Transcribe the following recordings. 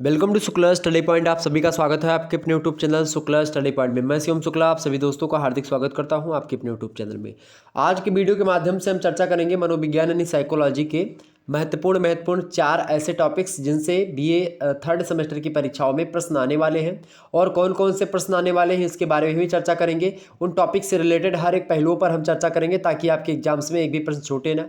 Welcome to Shukla study point. आप सभी का स्वागत है आपके अपने YouTube channel Shukla study point में। मैं शिवम शुक्ला आप सभी दोस्तों का हार्दिक स्वागत करता हूं आपके अपने यूट्यूब चैनल में। आज के वीडियो के माध्यम से हम चर्चा करेंगे मनोविज्ञान यानी साइकोलॉजी के महत्वपूर्ण 4 ऐसे टॉपिक्स जिनसे बीए थर्ड सेमेस्टर की परीक्षाओं में प्रश्न आने वाले हैं और कौन कौन से प्रश्न आने वाले हैं इसके बारे में भी चर्चा करेंगे। उन टॉपिक से रिलेटेड हर एक पहलुओं पर हम चर्चा करेंगे ताकि आपके एग्जाम्स में एक भी प्रश्न छूटे ना।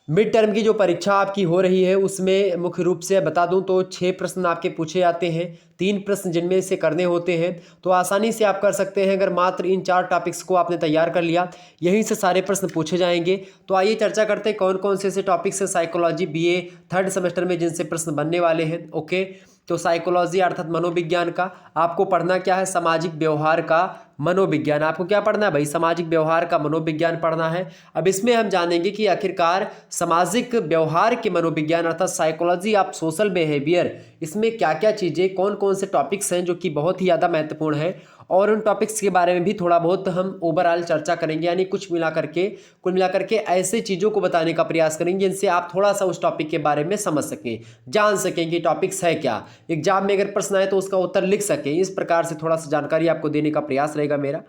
मिड टर्म की जो परीक्षा आपकी हो रही है उसमें मुख्य रूप से बता दूं तो 6 प्रश्न आपके पूछे जाते हैं, 3 प्रश्न जिनमें से करने होते हैं, तो आसानी से आप कर सकते हैं अगर मात्र इन 4 टॉपिक्स को आपने तैयार कर लिया। यहीं से सारे प्रश्न पूछे जाएंगे। तो आइए चर्चा करते हैं कौन कौन से ऐसे टॉपिक्स हैं साइकोलॉजी बीए थर्ड सेमेस्टर में जिनसे प्रश्न बनने वाले हैं। ओके, तो साइकोलॉजी अर्थात मनोविज्ञान का आपको पढ़ना क्या है? सामाजिक व्यवहार का मनोविज्ञान। आपको क्या पढ़ना है भाई? सामाजिक व्यवहार का मनोविज्ञान पढ़ना है। अब इसमें हम जानेंगे कि आखिरकार सामाजिक व्यवहार के मनोविज्ञान अर्थात साइकोलॉजी ऑफ सोशल बिहेवियर, इसमें क्या क्या चीज़ें कौन कौन से टॉपिक्स हैं जो कि बहुत ही ज़्यादा महत्वपूर्ण है, और उन टॉपिक्स के बारे में भी थोड़ा बहुत हम ओवरऑल चर्चा करेंगे। यानी कुल मिला करके ऐसे चीज़ों को बताने का प्रयास करेंगे जिनसे आप थोड़ा सा उस टॉपिक के बारे में समझ सकें, जान सकें कि टॉपिक्स है क्या, एग्जाम में अगर प्रश्न आए तो उसका उत्तर लिख सकें। इस प्रकार से थोड़ा सा जानकारी आपको देने का प्रयास रहेगा मेरा।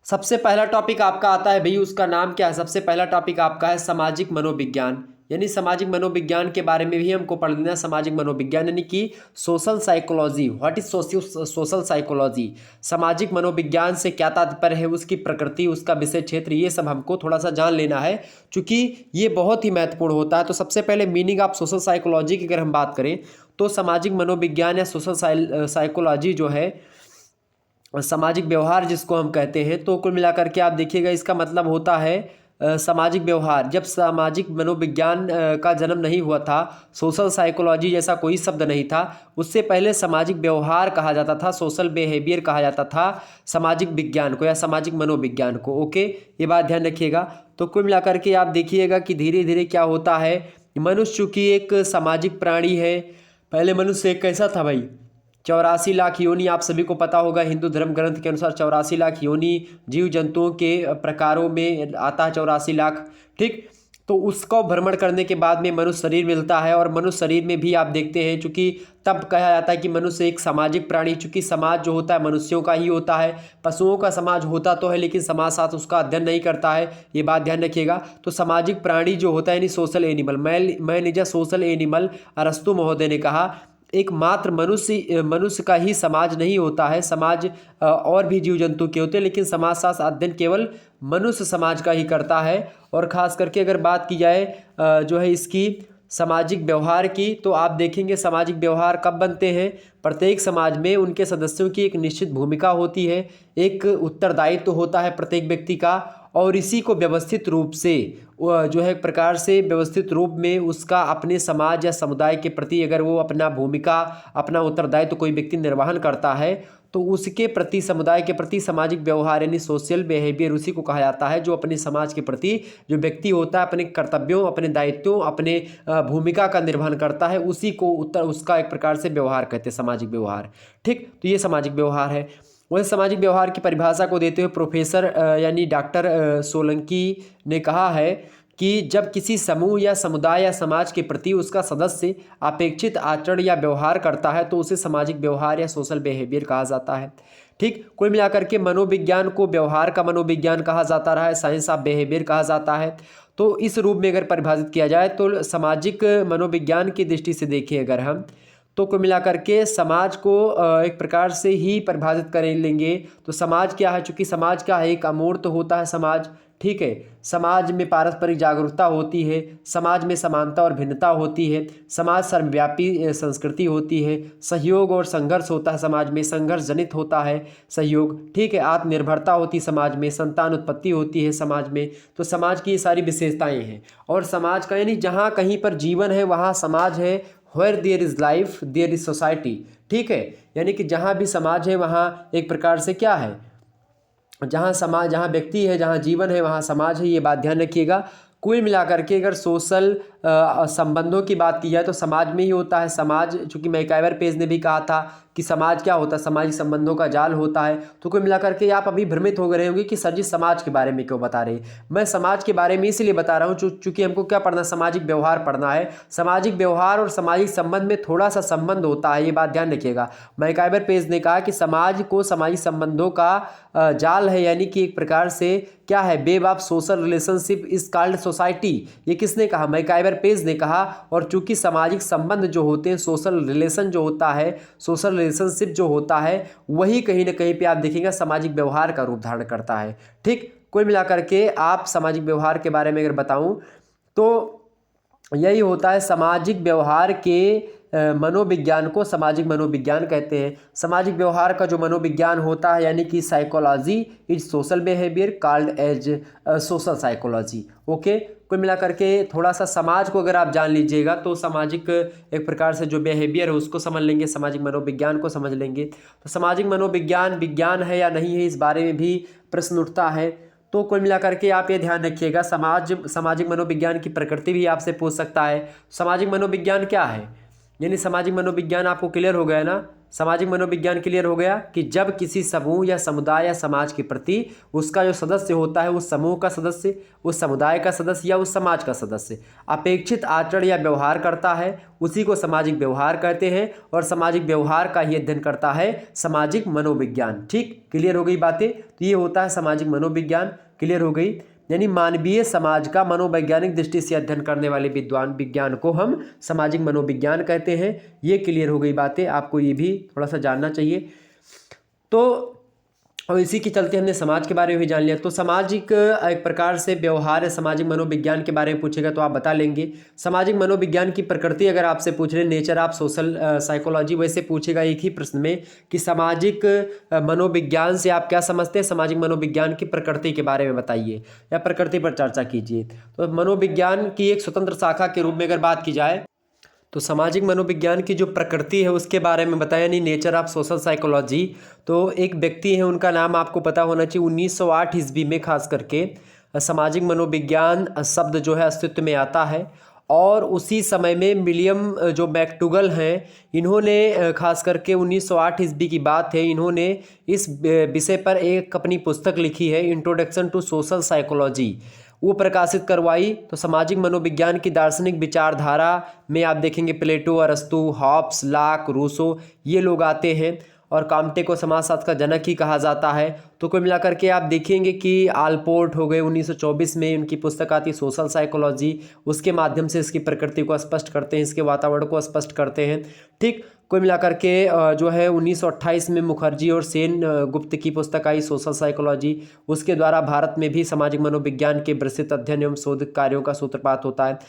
सबसे पहला टॉपिक आपका आता है भाई, उसका नाम क्या है? सबसे पहला टॉपिक आपका है सामाजिक मनोविज्ञान। यानी सामाजिक मनोविज्ञान के बारे में भी हमको पढ़ लेना है। सामाजिक मनोविज्ञान यानी कि social psychology. What is social psychology? सामाजिक मनोविज्ञान से क्या तात्पर्य है, उसकी प्रकृति, उसका विषय क्षेत्र, ये सब हमको थोड़ा सा जान लेना है क्योंकि ये बहुत ही महत्वपूर्ण होता है। तो सबसे पहले मीनिंग ऑफ सोशल साइकोलॉजी की अगर हम बात करें तो सामाजिक मनोविज्ञान या सोशल साइकोलॉजी जो है, सामाजिक व्यवहार जिसको हम कहते हैं, तो कुल मिलाकर के आप देखिएगा इसका मतलब होता है सामाजिक व्यवहार। जब सामाजिक मनोविज्ञान का जन्म नहीं हुआ था, सोशल साइकोलॉजी जैसा कोई शब्द नहीं था, उससे पहले सामाजिक व्यवहार कहा जाता था, सोशल बिहेवियर कहा जाता था सामाजिक विज्ञान को या सामाजिक मनोविज्ञान को। ओके, ये बात ध्यान रखिएगा। तो कुल मिलाकर के आप देखिएगा कि धीरे धीरे क्या होता है, मनुष्य चूँकि एक सामाजिक प्राणी है। पहले मनुष्य कैसा था भाई? 84 लाख योनि, आप सभी को पता होगा हिंदू धर्म ग्रंथ के अनुसार 84 लाख योनि जीव जंतुओं के प्रकारों में आता है 84 लाख। ठीक, तो उसको भ्रमण करने के बाद में मनुष्य शरीर मिलता है और मनुष्य शरीर में भी आप देखते हैं चूंकि तब कहा जाता है कि मनुष्य एक सामाजिक प्राणी, चूंकि समाज जो होता है मनुष्यों का ही होता है। पशुओं का समाज होता तो है लेकिन समाज साथ उसका अध्ययन नहीं करता है, ये बात ध्यान रखिएगा। तो सामाजिक प्राणी जो होता है यानी social animal, man is a social animal, अरस्तु महोदय ने कहा। एकमात्र मनुष्य का ही समाज नहीं होता है, समाज और भी जीव जंतु के होते हैं, लेकिन समाज शास्त्र अध्ययन केवल मनुष्य समाज का ही करता है। और ख़ास करके अगर बात की जाए जो है इसकी सामाजिक व्यवहार की, तो आप देखेंगे सामाजिक व्यवहार कब बनते हैं? प्रत्येक समाज में उनके सदस्यों की एक निश्चित भूमिका होती है, एक उत्तरदायित्व तो होता है प्रत्येक व्यक्ति का, और इसी को व्यवस्थित रूप से जो है एक प्रकार से व्यवस्थित रूप में उसका अपने समाज या समुदाय के प्रति अगर वो अपना भूमिका, अपना उत्तरदायित्व कोई व्यक्ति निर्वहन करता है तो उसके प्रति, समुदाय के प्रति सामाजिक व्यवहार यानी सोशल बिहेवियर उसी को कहा जाता है। जो अपने समाज के प्रति जो व्यक्ति होता है अपने कर्तव्यों, अपने दायित्वों, अपने भूमिका का निर्वहन करता है, उसी को उसका एक प्रकार से व्यवहार कहते हैं, सामाजिक व्यवहार। ठीक, तो ये सामाजिक व्यवहार है। वही सामाजिक व्यवहार की परिभाषा को देते हुए प्रोफेसर यानी डॉक्टर सोलंकी ने कहा है कि जब किसी समूह या समुदाय या समाज के प्रति उसका सदस्य अपेक्षित आचरण या व्यवहार करता है तो उसे सामाजिक व्यवहार या सोशल बिहेवियर कहा जाता है। ठीक, कुल मिलाकर के मनोविज्ञान को व्यवहार का मनोविज्ञान कहा जाता रहा है, साइंस ऑफ बिहेवियर कहा जाता है। तो इस रूप में अगर परिभाषित किया जाए तो सामाजिक मनोविज्ञान की दृष्टि से देखें अगर हम, तो कुल मिलाकर के समाज को एक प्रकार से ही परिभाषित कर लेंगे। तो समाज क्या है? चूँकि समाज क्या है, एक अमूर्त होता है समाज। ठीक है, समाज में पारस्परिक जागरूकता होती है, समाज में समानता और भिन्नता होती है, समाज सर्वव्यापी संस्कृति होती है, सहयोग और संघर्ष होता है समाज में, संघर्ष जनित होता है सहयोग। ठीक है, आत्मनिर्भरता होती है समाज में, संतान उत्पत्ति होती है समाज में। तो समाज की ये सारी विशेषताएं हैं। और समाज का यानी जहाँ कहीं पर जीवन है वहाँ समाज है। Where there is life, there is society। ठीक है, यानी कि जहाँ भी समाज है वहाँ एक प्रकार से क्या है, जहाँ समाज, जहाँ व्यक्ति है, जहाँ जीवन है वहाँ समाज है, ये बात ध्यान रखिएगा। कुल मिलाकर के अगर सोशल संबंधों की बात की जाए तो समाज में ही होता है। समाज, चूँकि मैकइवर पेज ने भी कहा था कि समाज क्या होता है, सामाजिक संबंधों का जाल होता है। तो कुल मिलाकर के आप अभी भ्रमित हो गए होंगे कि सर जी समाज के बारे में क्यों बता रहे हैं। मैं समाज के बारे में इसलिए बता रहा हूँ चूंकि हमको क्या पढ़ना, सामाजिक व्यवहार पढ़ना है। सामाजिक व्यवहार और सामाजिक संबंध में थोड़ा सा संबंध होता है, ये बात ध्यान रखिएगा। मैकाइवर पेज ने कहा कि समाज को सामाजिक संबंधों का जाल है, यानी कि एक प्रकार से क्या है, web of social relationship is called society. ये किसने कहा, मैकाइवर पेज ने कहा। और चूंकि सामाजिक संबंध जो होते हैं, सोशल रिलेशन जो होता है, सोशल रिलेशनशिप जो होता है, वही कहीं ना कहीं पे आप देखेंगे सामाजिक व्यवहार का रूप धारण करता है। ठीक, कुल मिलाकर के आप सामाजिक व्यवहार के बारे में अगर बताऊं तो यही होता है। सामाजिक व्यवहार के मनोविज्ञान को सामाजिक मनोविज्ञान कहते हैं। सामाजिक व्यवहार का जो मनोविज्ञान होता है, यानी कि psychology is social behaviour called as social psychology. Okay, कुल मिलाकर के थोड़ा सा समाज को अगर आप जान लीजिएगा तो सामाजिक एक प्रकार से जो बिहेवियर है उसको समझ लेंगे, सामाजिक मनोविज्ञान को समझ लेंगे। तो सामाजिक मनोविज्ञान विज्ञान है या नहीं है, इस बारे में भी प्रश्न उठता है। तो कुल मिलाकर के आप ये ध्यान रखिएगा, सामाजिक मनोविज्ञान की प्रकृति भी आपसे पूछ सकता है। सामाजिक मनोविज्ञान क्या है, यानी सामाजिक मनोविज्ञान आपको क्लियर हो गया ना। सामाजिक मनोविज्ञान क्लियर हो गया कि जब किसी समूह या समुदाय या समाज के प्रति उसका जो सदस्य होता है, उस समूह का सदस्य, उस समुदाय का सदस्य या उस समाज का सदस्य अपेक्षित आचरण या व्यवहार करता है, उसी को सामाजिक व्यवहार कहते हैं। और सामाजिक व्यवहार का ही अध्ययन करता है सामाजिक मनोविज्ञान। ठीक, क्लियर हो गई बातें। तो ये होता है सामाजिक मनोविज्ञान। क्लियर हो गई, यानी मानवीय समाज का मनोवैज्ञानिक दृष्टि से अध्ययन करने वाले विज्ञान को हम सामाजिक मनोविज्ञान कहते हैं। ये क्लियर हो गई बातें, आपको ये भी थोड़ा सा जानना चाहिए। तो और इसी के चलते हमने समाज के बारे में भी जान लिया। तो सामाजिक एक प्रकार से व्यवहार है, सामाजिक मनोविज्ञान के बारे में पूछेगा तो आप बता लेंगे। सामाजिक मनोविज्ञान की प्रकृति अगर आपसे पूछ रहे, नेचर ऑफ सोशल साइकोलॉजी, वैसे पूछेगा एक ही प्रश्न में कि सामाजिक मनोविज्ञान से आप क्या समझते हैं, सामाजिक मनोविज्ञान की प्रकृति के बारे में बताइए या प्रकृति पर चर्चा कीजिए। तो मनोविज्ञान की एक स्वतंत्र शाखा के रूप में अगर बात की जाए तो सामाजिक मनोविज्ञान की जो प्रकृति है उसके बारे में बताया, यानी नेचर ऑफ सोशल साइकोलॉजी। तो एक व्यक्ति है, उनका नाम आपको पता होना चाहिए। 1908 ईस्वी में खास करके सामाजिक मनोविज्ञान शब्द जो है अस्तित्व में आता है। और उसी समय में विलियम जो मैकडूगल हैं, इन्होंने खास करके 1908 ईस्वी की बात है, इन्होंने इस विषय पर एक अपनी पुस्तक लिखी है, इंट्रोडक्शन टू सोशल साइकोलॉजी, वो प्रकाशित करवाई। तो सामाजिक मनोविज्ञान की दार्शनिक विचारधारा में आप देखेंगे प्लेटो, अरस्तु, हॉब्स, लॉक, रूसो, ये लोग आते हैं। और काम्टे को समाजशास्त्र का जनक ही कहा जाता है। तो कुल मिलाकर के आप देखेंगे कि आलपोर्ट हो गए, 1924 में उनकी पुस्तक आती सोशल साइकोलॉजी, उसके माध्यम से इसकी प्रकृति को स्पष्ट करते हैं, इसके वातावरण को स्पष्ट करते हैं। ठीक, कुल मिलाकर के जो है 1928 में मुखर्जी और सेन गुप्त की पुस्तक आई सोशल साइकोलॉजी, उसके द्वारा भारत में भी सामाजिक मनोविज्ञान के विस्तृत अध्ययन एवं शोध कार्यों का सूत्रपात होता है।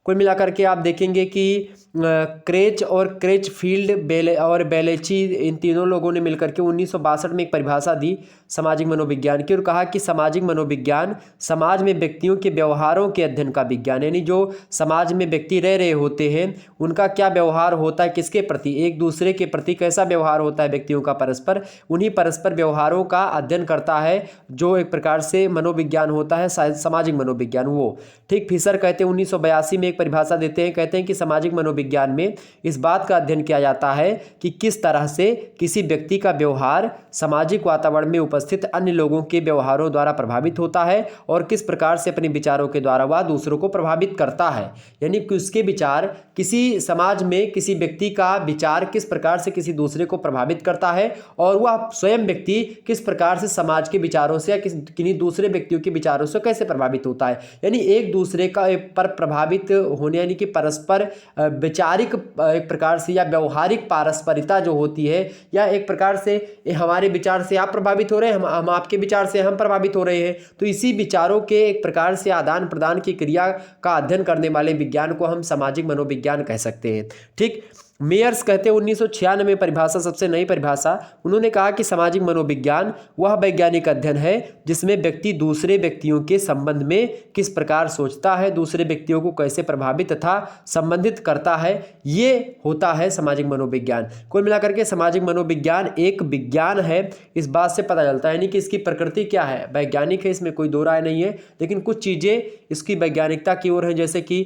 कुल मिलाकर के आप देखेंगे कि क्रेच और क्रेचफील्ड और बेलेची, इन तीनों लोगों ने मिलकर के 1962 में एक परिभाषा दी सामाजिक मनोविज्ञान की और कहा कि सामाजिक मनोविज्ञान समाज में व्यक्तियों के व्यवहारों के अध्ययन का विज्ञान, यानी जो समाज में व्यक्ति रह रहे होते हैं उनका क्या व्यवहार होता है, किसके प्रति, एक दूसरे के प्रति कैसा व्यवहार होता है व्यक्तियों का परस्पर, उन्हीं परस्पर व्यवहारों का अध्ययन करता है जो एक प्रकार से मनोविज्ञान होता है, सामाजिक मनोविज्ञान वो। ठीक, फिशर कहते हैं 1982 में एक परिभाषा देते हैं, कहते हैं कि सामाजिक मनोविज्ञान में इस बात का अध्ययन किया जाता है कि किस तरह से किसी व्यक्ति का व्यवहार सामाजिक वातावरण में उपस्थित अन्य लोगों के व्यवहारों द्वारा प्रभावित होता है और किस प्रकार से अपने विचारों के द्वारा वह दूसरों को प्रभावित करता है। यानी कि उसके विचार, किसी समाज में किसी व्यक्ति का विचार किस प्रकार से किसी दूसरे को प्रभावित करता है और वह स्वयं व्यक्ति किस प्रकार से समाज के विचारों से या किन्हीं दूसरे व्यक्तियों के विचारों से कैसे प्रभावित होता है। यानी एक दूसरे का पर प्रभावित होने, यानी कि परस्पर वैचारिक एक प्रकार से या व्यवहारिक पारस्परिकता जो होती है, या एक प्रकार से हमारे विचार से आप प्रभावित हो रहे हैं, हम आपके विचार से हम प्रभावित हो रहे हैं, तो इसी विचारों के एक प्रकार से आदान प्रदान की क्रिया का अध्ययन करने वाले विज्ञान को हम सामाजिक मनोविज्ञान कह सकते हैं। ठीक, मेयर्स कहते हैं 1996 में परिभाषा, सबसे नई परिभाषा, उन्होंने कहा कि सामाजिक मनोविज्ञान वह वैज्ञानिक अध्ययन है जिसमें व्यक्ति दूसरे व्यक्तियों के संबंध में किस प्रकार सोचता है, दूसरे व्यक्तियों को कैसे प्रभावित तथा संबंधित करता है, ये होता है सामाजिक मनोविज्ञान। कुल मिलाकर के सामाजिक मनोविज्ञान एक विज्ञान है, इस बात से पता चलता है, यानी कि इसकी प्रकृति क्या है, वैज्ञानिक है, इसमें कोई दो राय नहीं है, लेकिन कुछ चीज़ें इसकी वैज्ञानिकता की ओर हैं, जैसे कि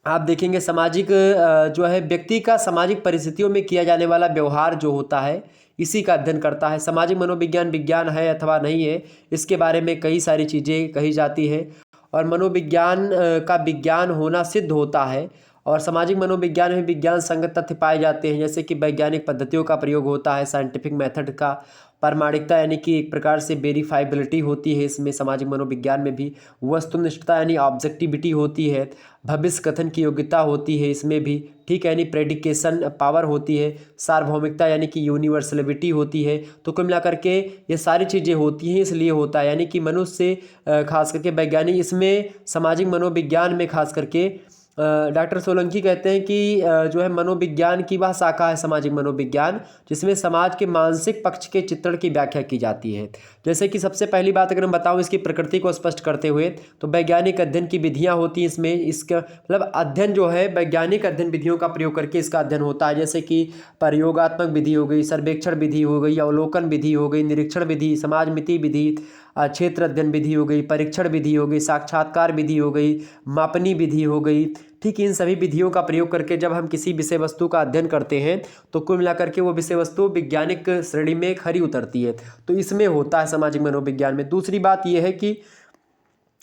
आप देखेंगे सामाजिक जो है व्यक्ति का सामाजिक परिस्थितियों में किया जाने वाला व्यवहार जो होता है इसी का अध्ययन करता है। सामाजिक मनोविज्ञान विज्ञान है अथवा नहीं है, इसके बारे में कई सारी चीज़ें कही जाती हैं और मनोविज्ञान का विज्ञान होना सिद्ध होता है। और सामाजिक मनोविज्ञान में विज्ञान संगत तथ्य पाए जाते हैं, जैसे कि वैज्ञानिक पद्धतियों का प्रयोग होता है, साइंटिफिक मेथड का, प्रामाणिकता यानी कि एक प्रकार से वेरीफाइबिलिटी होती है इसमें सामाजिक मनोविज्ञान में भी, वस्तुनिष्ठता यानी ऑब्जेक्टिविटी होती है, भविष्य कथन की योग्यता होती है इसमें भी, ठीक है, यानी प्रेडिकेशन पावर होती है, सार्वभौमिकता यानी कि यूनिवर्सलिटी होती है। तो कुल मिलाकर के ये सारी चीज़ें होती हैं, इसलिए होता है यानी कि मनुष्य खास करके वैज्ञानिक इसमें सामाजिक मनोविज्ञान में खास करके डॉक्टर सोलंकी कहते हैं कि जो है मनोविज्ञान की वह शाखा है सामाजिक मनोविज्ञान जिसमें समाज के मानसिक पक्ष के चित्रण की व्याख्या की जाती है। जैसे कि सबसे पहली बात अगर मैं बताऊं इसकी प्रकृति को स्पष्ट करते हुए, तो वैज्ञानिक अध्ययन की विधियां होती हैं इसमें, इसका मतलब अध्ययन जो है वैज्ञानिक अध्ययन विधियों का प्रयोग करके इसका अध्ययन होता है। जैसे कि प्रयोगात्मक विधि हो गई, सर्वेक्षण विधि हो गई, अवलोकन विधि हो गई, निरीक्षण विधि, समाज मिति विधि, क्षेत्र अध्ययन विधि हो गई, परीक्षण विधि हो गई, साक्षात्कार विधि हो गई, मापनी विधि हो गई। ठीक, इन सभी विधियों का प्रयोग करके जब हम किसी विषय वस्तु का अध्ययन करते हैं तो कुल मिलाकर के वो विषय वस्तु वैज्ञानिक श्रेणी में खरी उतरती है। तो इसमें होता है सामाजिक मनोविज्ञान में। दूसरी बात यह है कि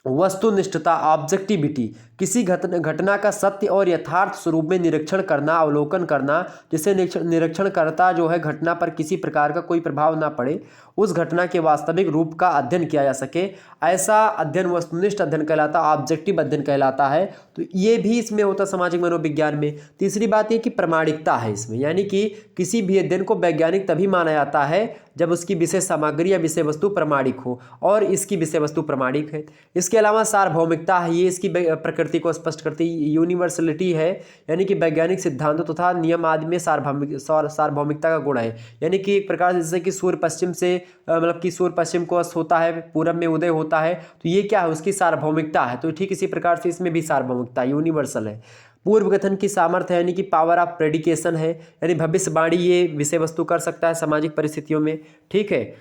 वस्तुनिष्ठता ऑब्जेक्टिविटी, किसी घटना का सत्य और यथार्थ स्वरूप में निरीक्षण करना, अवलोकन करना, जिससे निरीक्षण करता जो है घटना पर किसी प्रकार का कोई प्रभाव ना पड़े, उस घटना के वास्तविक रूप का अध्ययन किया जा सके, ऐसा अध्ययन वस्तुनिष्ठ अध्ययन कहलाता है, ऑब्जेक्टिव अध्ययन कहलाता है। तो ये भी इसमें होता है सामाजिक मनोविज्ञान में। तीसरी बात ये कि प्रामाणिकता है इसमें, यानी कि किसी भी अध्ययन को वैज्ञानिक तभी माना जाता है जब उसकी विषय सामग्री या विषय वस्तु प्रामाणिक हो, और इसकी विषय वस्तु प्रामाणिक है। इसके अलावा सार्वभौमिकता है, ये इसकी प्रकृति को स्पष्ट करती है। यूनिवर्सलिटी है, यानी कि वैज्ञानिक सिद्धांतों तथा नियम आदि में सार्वभौमिकता का गुण है, यानी कि एक प्रकार से जैसे कि सूर्य पश्चिम से मतलब कि सूर्य पश्चिम को अस्त होता है, पूरब में उदय होता है, तो ये क्या है, उसकी सार्वभौमिकता है। तो ठीक इसी प्रकार से इसमें भी सार्वभौमिकता यूनिवर्सल है। पूर्व कथन की सामर्थ्य है, यानी कि पावर ऑफ प्रेडिकेशन है, यानी भविष्यवाणी ये विषय वस्तु कर सकता है सामाजिक परिस्थितियों में। ठीक है,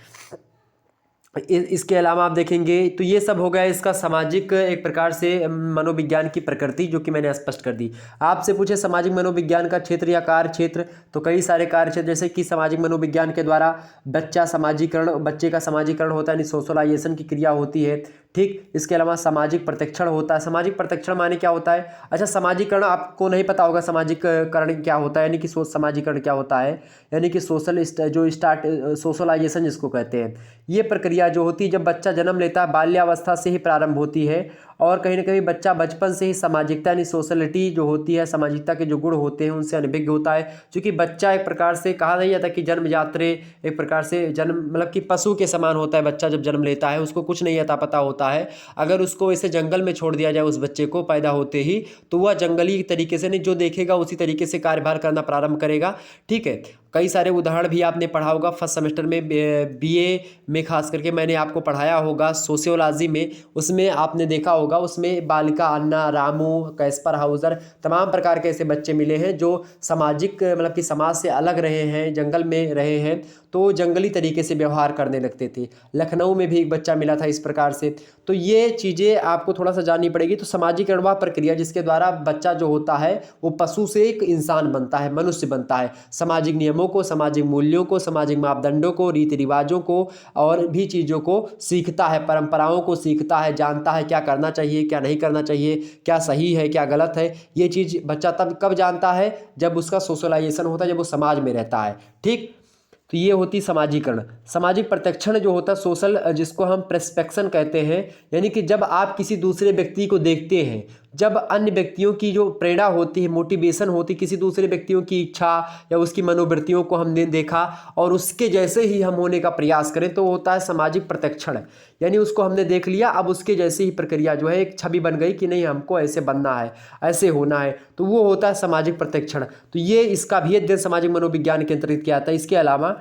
इसके अलावा आप देखेंगे तो ये सब हो गया इसका सामाजिक एक प्रकार से मनोविज्ञान की प्रकृति, जो कि मैंने स्पष्ट कर दी। आपसे पूछे सामाजिक मनोविज्ञान का क्षेत्र या कार्य क्षेत्र, तो कई सारे कार्य क्षेत्र, जैसे कि सामाजिक मनोविज्ञान के द्वारा बच्चे का समाजीकरण होता है, यानी सोशलाइजेशन की क्रिया होती है। ठीक, इसके अलावा सामाजिक प्रतिक्षण होता है। सामाजिक प्रतिक्षण माने क्या होता है? अच्छा, सामाजिकरण आपको नहीं पता होगा, सामाजिकरण क्या होता है, यानी कि समाजीकरण क्या होता है, यानी कि सोशलाइजेशन जिसको कहते हैं, ये प्रक्रिया जो होती है जब बच्चा जन्म लेता है बाल्यावस्था से ही प्रारंभ होती है, और कहीं ना कहीं बच्चा बचपन से ही सामाजिकता यानी सोशलिटी जो होती है, सामाजिकता के जो गुण होते हैं उनसे अनभिज्ञ होता है। क्योंकि बच्चा एक प्रकार से कहा नहीं जाता कि जन्मजात्रे, एक प्रकार से जन्म मतलब कि पशु के समान होता है। बच्चा जब जन्म लेता है उसको कुछ नहीं आता पता होता है। अगर उसको ऐसे जंगल में छोड़ दिया जाए उस बच्चे को पैदा होते ही, तो वह जंगली तरीके से नहीं, जो देखेगा उसी तरीके से कार्यभार करना प्रारंभ करेगा। ठीक है, कई सारे उदाहरण भी आपने पढ़ा होगा फर्स्ट सेमेस्टर में, बीए में खास करके मैंने आपको पढ़ाया होगा सोशियोलॉजी में, उसमें आपने देखा होगा, उसमें बालिका अन्ना, रामू, कैस्पर हाउजर, तमाम प्रकार के ऐसे बच्चे मिले हैं जो सामाजिक मतलब कि समाज से अलग रहे हैं, जंगल में रहे हैं, तो जंगली तरीके से व्यवहार करने लगते थे। लखनऊ में भी एक बच्चा मिला था इस प्रकार से। तो ये चीज़ें आपको थोड़ा सा जाननी पड़ेगी। तो सामाजिकरण वह प्रक्रिया जिसके द्वारा बच्चा जो होता है वो पशु से एक इंसान बनता है, मनुष्य बनता है, सामाजिक नियमों को, सामाजिक मूल्यों को, सामाजिक मापदंडों को, रीति रिवाजों को और भी चीज़ों को सीखता है, परंपराओं को सीखता है, जानता है क्या करना चाहिए, क्या नहीं करना चाहिए, क्या सही है, क्या गलत है। ये चीज़ बच्चा तब कब जानता है? जब उसका सोशलाइजेशन होता है, जब वो समाज में रहता है। ठीक, तो ये होती समाजीकरण। सामाजिक प्रत्यक्षण जो होता है सोशल, जिसको हम प्रेस्पेक्शन कहते हैं, यानी कि जब आप किसी दूसरे व्यक्ति को देखते हैं, जब अन्य व्यक्तियों की जो प्रेरणा होती है, मोटिवेशन होती है, किसी दूसरे व्यक्तियों की इच्छा या उसकी मनोवृत्तियों को हमने देखा और उसके जैसे ही हम होने का प्रयास करें, तो होता है सामाजिक प्रत्यक्षण। यानी उसको हमने देख लिया, अब उसके जैसे ही प्रक्रिया जो है एक छवि बन गई कि नहीं हमको ऐसे बनना है, ऐसे होना है, तो वो होता है सामाजिक प्रत्यक्षण। तो ये इसका भी अध्ययन सामाजिक मनोविज्ञान के अंतर्गत किया जाता है। इसके अलावा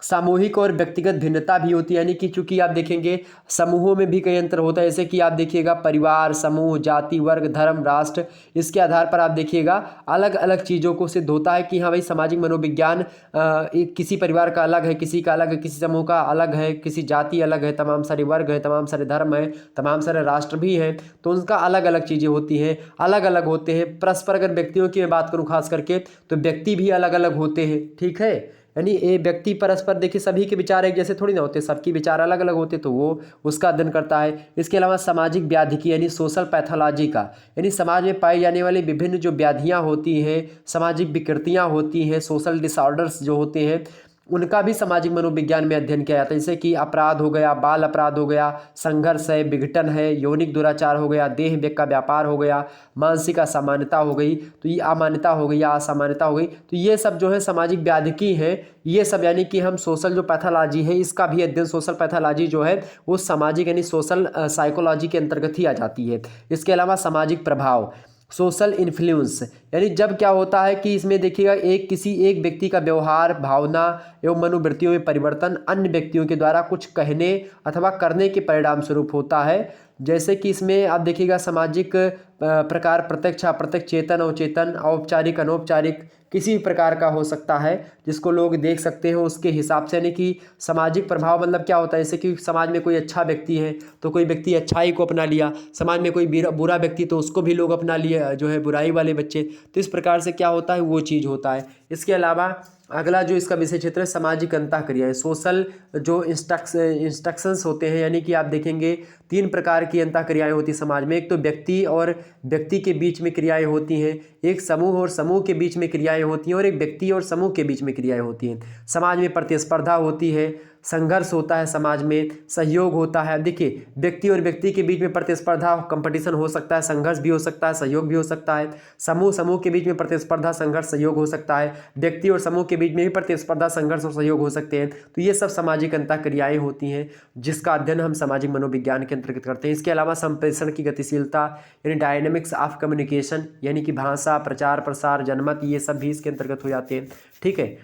सामूहिक और व्यक्तिगत भिन्नता भी होती है, यानी कि चूंकि आप देखेंगे समूहों में भी कई अंतर होता है, जैसे कि आप देखिएगा परिवार, समूह, जाति, वर्ग, धर्म, राष्ट्र, इसके आधार पर आप देखिएगा अलग अलग चीज़ों को सिद्ध होता है कि हाँ भाई सामाजिक मनोविज्ञान एक किसी परिवार का अलग है, किसी का अलग है, किसी समूह का अलग है, किसी जाति अलग है, तमाम सारे वर्ग हैं, तमाम सारे धर्म हैं, तमाम सारे राष्ट्र भी हैं, तो उनका अलग अलग चीज़ें होती हैं, अलग अलग होते हैं। परस्पर अगर व्यक्तियों की मैं बात करूँ खास करके, तो व्यक्ति भी अलग अलग होते हैं, ठीक है। यानी ये व्यक्ति परस्पर देखिए सभी के विचार एक जैसे थोड़ी ना होते, सबके विचार अलग अलग होते, तो वो उसका अध्ययन करता है। इसके अलावा सामाजिक व्याधिकी यानी सोशल पैथोलॉजी का, यानी समाज में पाई जाने वाली विभिन्न जो व्याधियाँ होती हैं, सामाजिक विकृतियाँ होती हैं, सोशल डिसऑर्डर्स जो होते हैं, उनका भी सामाजिक मनोविज्ञान में अध्ययन किया जाता है। जैसे कि अपराध हो गया, बाल अपराध हो गया, संघर्ष है, विघटन है, यौनिक दुराचार हो गया, देह का व्यापार हो गया, मानसिक असामान्यता हो गई, तो ये अमान्यता हो गई या असामान्यता हो गई, तो ये सब जो है सामाजिक व्याधिकी है। ये सब यानी कि हम सोशल जो पैथोलॉजी है इसका भी अध्ययन, सोशल पैथोलॉजी जो है वो सामाजिक यानी सोशल साइकोलॉजी के अंतर्गत ही आ जाती है। इसके अलावा सामाजिक प्रभाव, सोशल इन्फ्लुएंस, यानी जब क्या होता है कि इसमें देखिएगा किसी एक व्यक्ति का व्यवहार, भावना एवं मनोवृत्तियों में परिवर्तन अन्य व्यक्तियों के द्वारा कुछ कहने अथवा करने के परिणाम स्वरूप होता है। जैसे कि इसमें आप देखिएगा सामाजिक प्रकार प्रत्यक्ष, अप्रत्यक्ष, चेतन, अवचेतन, औपचारिक, अनौपचारिक, किसी भी प्रकार का हो सकता है जिसको लोग देख सकते हैं उसके हिसाब से। यानी कि सामाजिक प्रभाव मतलब क्या होता है, जैसे कि समाज में कोई अच्छा व्यक्ति है तो कोई व्यक्ति अच्छाई को अपना लिया, समाज में कोई बुरा व्यक्ति तो उसको भी लोग अपना लिया, जो है बुराई वाले बच्चे, तो इस प्रकार से क्या होता है वो चीज़ होता है। इसके अलावा अगला जो इसका विषय क्षेत्र है सामाजिक अंतःक्रियाएं, सोशल जो इंस्ट्रक्शंस होते हैं, यानी कि आप देखेंगे 3 प्रकार की अंतःक्रियाएं होती समाज में। एक तो व्यक्ति और व्यक्ति के बीच में क्रियाएं होती हैं, एक समूह और समूह के बीच में क्रियाएं होती हैं, और एक व्यक्ति और समूह के बीच में क्रियाएं होती हैं। समाज में प्रतिस्पर्धा होती है, संघर्ष होता है, समाज में सहयोग होता है। देखिए व्यक्ति और व्यक्ति के बीच में प्रतिस्पर्धा, कंपटीशन हो सकता है, संघर्ष भी हो सकता है, सहयोग भी हो सकता है। समूह के बीच में प्रतिस्पर्धा, संघर्ष, सहयोग हो सकता है। व्यक्ति और समूह के बीच में भी प्रतिस्पर्धा, संघर्ष और सहयोग हो सकते हैं। तो ये सब सामाजिक अंतःक्रियाएं होती हैं जिसका अध्ययन हम सामाजिक मनोविज्ञान के अंतर्गत करते हैं। इसके अलावा संप्रेषण की गतिशीलता यानी डायनेमिक्स ऑफ कम्युनिकेशन, यानी कि भाषा, प्रचार प्रसार, जनमत, ये सब भी इसके अंतर्गत हो जाते हैं, ठीक है।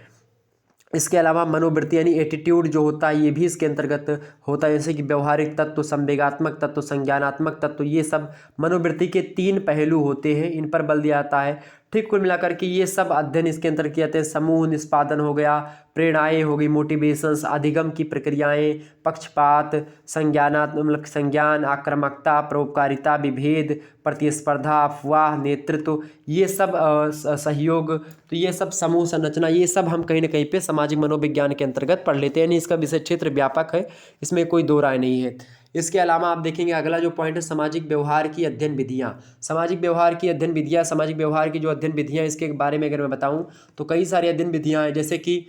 इसके अलावा मनोवृत्ति यानी एटीट्यूड जो होता है ये भी इसके अंतर्गत होता है, जैसे कि व्यवहारिक तत्व, संवेगात्मक तत्व, संज्ञानात्मक तत्व, ये सब मनोवृत्ति के 3 पहलू होते हैं, इन पर बल दिया जाता है, ठीक। कुल मिलाकर के ये सब अध्ययन इसके अंतर्गत किए जाते हैं। समूह निष्पादन हो गया, प्रेरणाएं हो गई, मोटिवेशंस, अधिगम की प्रक्रियाएं, पक्षपात, संज्ञान, आक्रामकता, परोपकारिता, विभेद, प्रतिस्पर्धा, अफवाह, नेतृत्व, ये सब सहयोग, तो ये सब समूह संरचना, ये सब हम कहीं ना कहीं पे सामाजिक मनोविज्ञान के अंतर्गत पढ़ लेते हैं। यानी इसका विषय क्षेत्र व्यापक है, इसमें कोई दो राय नहीं है। इसके अलावा आप देखेंगे अगला जो पॉइंट है सामाजिक व्यवहार की अध्ययन विधियाँ। सामाजिक व्यवहार की अध्ययन विधियाँ, सामाजिक व्यवहार की जो अध्ययन विधियाँ, इसके बारे में अगर मैं बताऊँ तो कई सारी अध्ययन विधियाँ हैं। जैसे कि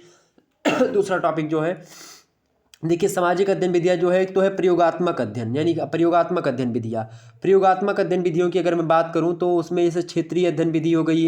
दूसरा टॉपिक जो है देखिए सामाजिक अध्ययन विधियाँ जो है, एक तो है प्रयोगात्मक अध्ययन, यानी प्रयोगात्मक अध्ययन विधियाँ। प्रयोगात्मक अध्ययन विधियों की अगर मैं बात करूँ तो उसमें जैसे क्षेत्रीय अध्ययन विधि हो गई,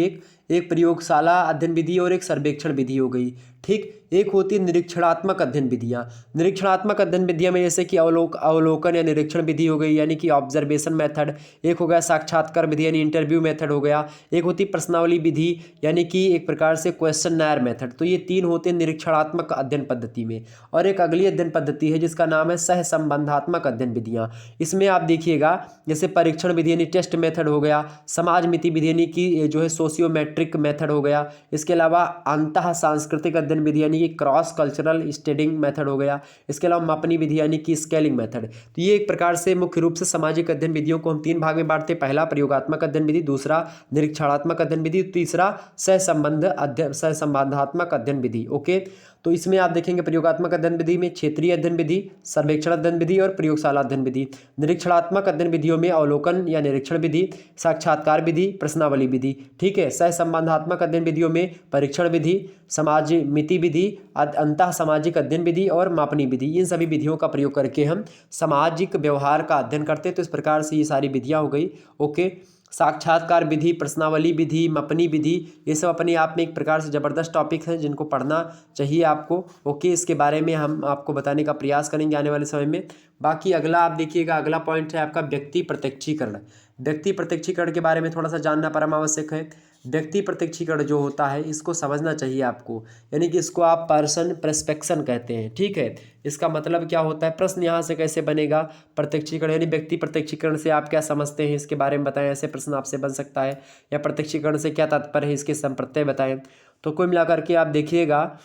एक प्रयोगशाला अध्ययन विधि और एक सर्वेक्षण विधि हो गई, ठीक। एक होती है निरीक्षणात्मक अध्ययन विधियाँ। निरीक्षणात्मक अध्ययन विधियाँ में जैसे कि अवलोकन या निरीक्षण विधि हो गई, यानी कि ऑब्जर्वेशन मेथड। एक हो गया साक्षात्कार विधि यानी इंटरव्यू मेथड हो गया। एक होती प्रश्नावली विधि, यानी कि एक प्रकार से क्वेश्चनर मेथड। तो ये 3 होते हैं निरीक्षणात्मक अध्ययन पद्धति में। और एक अगली अध्ययन पद्धति है जिसका नाम है सहसंबंधात्मक अध्ययन विधियाँ। इसमें आप देखिएगा जैसे परीक्षण विधि यानी टेस्ट मेथड हो गया, समाज मिति विधि यानी कि जो है सोशियोमेट्रिक मेथड हो गया। इसके अलावा अंतः सांस्कृतिक अध्ययन विधि यानी कि क्रॉस कल्चरल स्टडिंग मेथड हो गया। इसके अलावा मापनी विधि यानी कि स्केलिंग मेथड। तो ये एक प्रकार से मुख्य रूप से सामाजिक अध्ययन विधियों को हम 3 भाग में बांटते हैं। पहला प्रयोगात्मक अध्ययन विधि, दूसरा निरीक्षणात्मक अध्ययन विधि, तीसरा सहसंबंधात्मक अध्ययन विधि। ओके, तो इसमें आप देखेंगे प्रयोगात्मक अध्ययन विधि में क्षेत्रीय अध्ययन विधि, सर्वेक्षण अध्ययन विधि और प्रयोगशाला अध्ययन विधि। निरीक्षणात्मक अध्ययन विधियों में अवलोकन या निरीक्षण विधि, साक्षात्कार विधि, प्रश्नावली विधि, ठीक है। सहसंबंधात्मक अध्ययन विधियों में परीक्षण विधि, समाज मिति विधि, अंतः सामाजिक अध्ययन विधि और मापनी विधि। इन सभी विधियों का प्रयोग करके हम सामाजिक व्यवहार का अध्ययन करते हैं। तो इस प्रकार से ये सारी विधियाँ हो गई। ओके, साक्षात्कार विधि, प्रश्नावली विधि, मापनी विधि, ये सब अपने आप में एक प्रकार से ज़बरदस्त टॉपिक हैं जिनको पढ़ना चाहिए आपको। ओके, इसके बारे में हम आपको बताने का प्रयास करेंगे आने वाले समय में। बाकी अगला आप देखिएगा, अगला पॉइंट है आपका व्यक्ति प्रत्यक्षीकरण। व्यक्ति प्रत्यक्षीकरण के बारे में थोड़ा सा जानना परम आवश्यक है। व्यक्ति प्रत्यक्षीकरण जो होता है इसको समझना चाहिए आपको, यानी कि इसको आप पर्सन प्रेस्पेक्शन कहते हैं। ठीक है, इसका मतलब क्या होता है, प्रश्न यहाँ से कैसे बनेगा, प्रत्यक्षीकरण यानी व्यक्ति प्रत्यक्षीकरण से आप क्या समझते हैं इसके बारे में बताएं, ऐसे प्रश्न आपसे बन सकता है। या प्रत्यक्षीकरण से क्या तात्पर्य है इसके संप्रत्यय बताएं। तो कुल मिलाकर के आप देखिएगा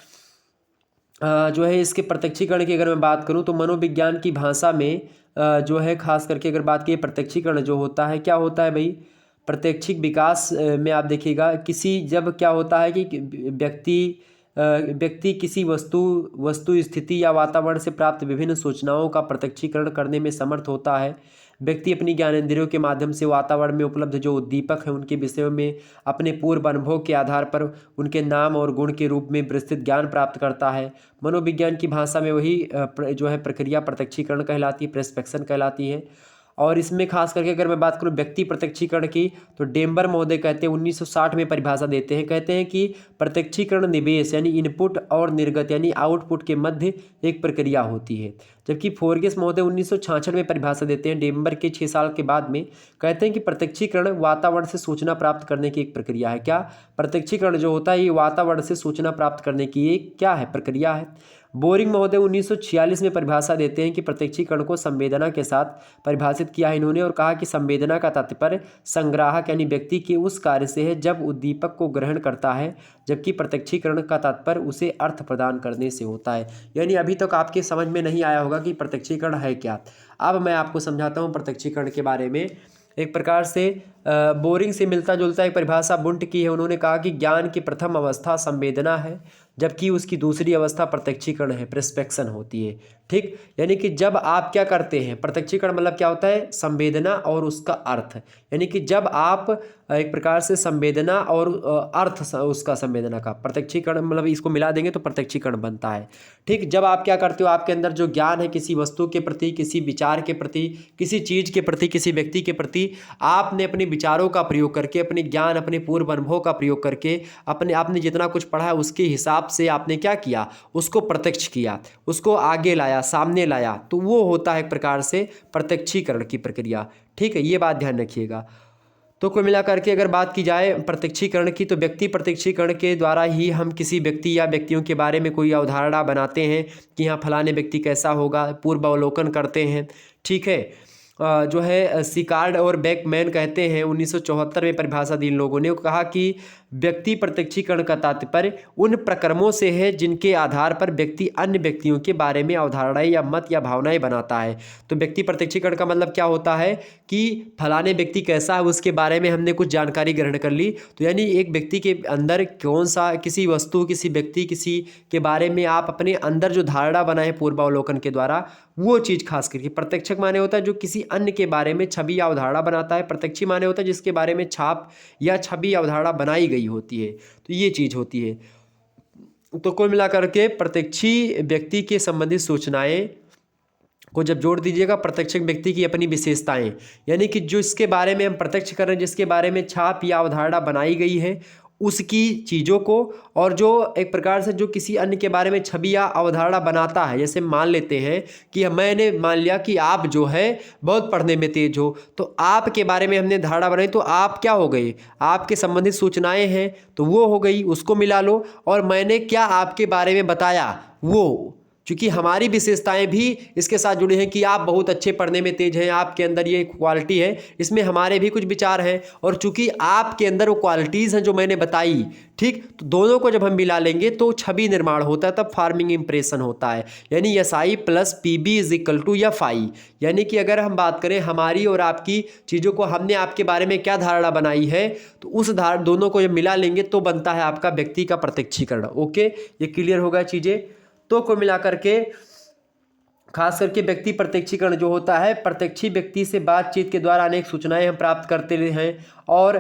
जो है इसके प्रत्यक्षीकरण की अगर मैं बात करूं तो मनोविज्ञान की भाषा में जो है खास करके अगर बात की प्रत्यक्षीकरण जो होता है क्या होता है भाई, प्रत्यक्षिक विकास में आप देखिएगा किसी जब क्या होता है कि व्यक्ति किसी वस्तु स्थिति या वातावरण से प्राप्त विभिन्न सूचनाओं का प्रत्यक्षीकरण करने में समर्थ होता है। व्यक्ति अपनी ज्ञानेंद्रियों के माध्यम से वातावरण में उपलब्ध जो उद्दीपक हैं उनके विषयों में अपने पूर्व अनुभव के आधार पर उनके नाम और गुण के रूप में विस्तृत ज्ञान प्राप्त करता है। मनोविज्ञान की भाषा में वही जो है प्रक्रिया प्रत्यक्षीकरण कहलाती है, प्रेस्पेक्शन कहलाती है। और इसमें खास करके अगर मैं बात करूं व्यक्ति प्रत्यक्षीकरण की तो डेम्बर महोदय कहते हैं 1960 में परिभाषा देते हैं, कहते हैं कि प्रत्यक्षीकरण निवेश यानी इनपुट और निर्गत यानी आउटपुट के मध्य एक प्रक्रिया होती है। जबकि फोर्गेस महोदय 1966 में परिभाषा देते हैं डेम्बर के 6 साल के बाद में, कहते हैं कि प्रत्यक्षीकरण वातावरण से सूचना प्राप्त करने की एक प्रक्रिया है। क्या, प्रत्यक्षीकरण जो होता है ये वातावरण से सूचना प्राप्त करने की एक क्या है, प्रक्रिया है। बोरिंग महोदय 1946 में परिभाषा देते हैं कि प्रत्यक्षीकरण को संवेदना के साथ परिभाषित किया है इन्होंने और कहा कि संवेदना का तात्पर्य संग्राहक यानी व्यक्ति के उस कार्य से है जब उद्दीपक को ग्रहण करता है, जबकि प्रत्यक्षीकरण का तात्पर्य उसे अर्थ प्रदान करने से होता है। यानी अभी तक आपके समझ में नहीं आया होगा कि प्रत्यक्षीकरण है क्या। अब मैं आपको समझाता हूँ प्रत्यक्षीकरण के बारे में। एक प्रकार से बोरिंग से मिलता जुलता एक परिभाषा बुंट की है। उन्होंने कहा कि ज्ञान की प्रथम अवस्था संवेदना है जबकि उसकी दूसरी अवस्था प्रत्यक्षीकरण है, प्रेस्पेक्शन होती है। ठीक, यानी कि जब आप क्या करते हैं, प्रत्यक्षीकरण मतलब क्या होता है, संवेदना और उसका अर्थ, यानी कि जब आप एक प्रकार से संवेदना और अर्थ उसका संवेदना का प्रत्यक्षीकरण मतलब इसको मिला देंगे तो प्रत्यक्षीकरण बनता है। ठीक, जब आप क्या करते हो, आपके अंदर जो ज्ञान है किसी वस्तु के प्रति, किसी विचार के प्रति, किसी चीज़ के प्रति, किसी व्यक्ति के प्रति, आपने अपने विचारों का प्रयोग करके, अपने ज्ञान, अपने पूर्व अनुभव का प्रयोग करके, आपने जितना कुछ पढ़ा है उसके हिसाब से आपने क्या किया, उसको प्रत्यक्ष किया, उसको आगे लाया, सामने लाया, तो वो होता है एक प्रकार से प्रत्यक्षीकरण की प्रक्रिया। ठीक है, ये बात ध्यान रखिएगा। तो कुल मिलाकर के अगर बात की जाए प्रत्यक्षीकरण की तो व्यक्ति प्रत्यक्षीकरण के द्वारा ही हम किसी व्यक्ति या व्यक्तियों के बारे में कोई अवधारणा बनाते हैं कि हाँ फलाने व्यक्ति कैसा होगा, पूर्वावलोकन करते हैं। ठीक है, जो है सिकार्ड और बेकमैन कहते हैं 1974 में परिभाषा दी इन लोगों ने, कहा कि व्यक्ति प्रत्यक्षीकरण का तात्पर्य उन प्रक्रमों से है जिनके आधार पर व्यक्ति अन्य व्यक्तियों के बारे में अवधारणाएं या मत या भावनाएं बनाता है। तो व्यक्ति प्रत्यक्षीकरण का मतलब क्या होता है कि फलाने व्यक्ति कैसा है उसके बारे में हमने कुछ जानकारी ग्रहण कर ली, तो यानी एक व्यक्ति के अंदर कौन सा किसी वस्तु, किसी व्यक्ति, किसी के बारे में आप अपने अंदर जो धारणा बनाए पूर्वावलोकन के द्वारा, वो चीज़ खास करके प्रत्यक्षक माने होता है जो किसी अन्य के बारे में छवि या अवधारणा बनाता है। प्रत्यक्षी माने होता है जिसके बारे में छाप या छवि या अवधारणा बनाई गई होती है। तो ये चीज़ होती है। तो कुल मिलाकर के प्रत्यक्षी व्यक्ति के संबंधित सूचनाएं को जब जोड़ दीजिएगा, प्रत्यक्षक व्यक्ति की अपनी विशेषताएं, यानी कि जो इसके बारे में हम प्रत्यक्ष कर रहे हैं, जिसके बारे में छाप या अवधारणा बनाई गई है उसकी चीज़ों को, और जो एक प्रकार से जो किसी अन्य के बारे में छवि या अवधारणा बनाता है। जैसे मान लेते हैं कि मैंने मान लिया कि आप जो है बहुत पढ़ने में तेज हो, तो आपके बारे में हमने धारणा बनाई, तो आप क्या हो गए, आपके संबंधित सूचनाएं हैं तो वो हो गई, उसको मिला लो। और मैंने क्या आपके बारे में बताया, वो क्योंकि हमारी विशेषताएं भी इसके साथ जुड़ी हैं कि आप बहुत अच्छे पढ़ने में तेज हैं, आपके अंदर ये क्वालिटी है, इसमें हमारे भी कुछ विचार हैं, और चूंकि आपके अंदर वो क्वालिटीज़ हैं जो मैंने बताई। ठीक, तो दोनों को जब हम मिला लेंगे तो छवि निर्माण होता है, तब फार्मिंग इंप्रेशन होता है। यानी SI + PB = FI। यानी कि अगर हम बात करें हमारी और आपकी चीज़ों को, हमने आपके बारे में क्या धारणा बनाई है, तो उस दोनों को जब मिला लेंगे तो बनता है आपका व्यक्ति का प्रत्यक्षीकरण। ओके, ये क्लियर होगा चीज़ें। तो को मिलाकर के खास करके व्यक्ति प्रत्यक्षीकरण जो होता है, प्रत्यक्षी व्यक्ति से बातचीत के द्वारा अनेक सूचनाएं हम प्राप्त करते हैं, और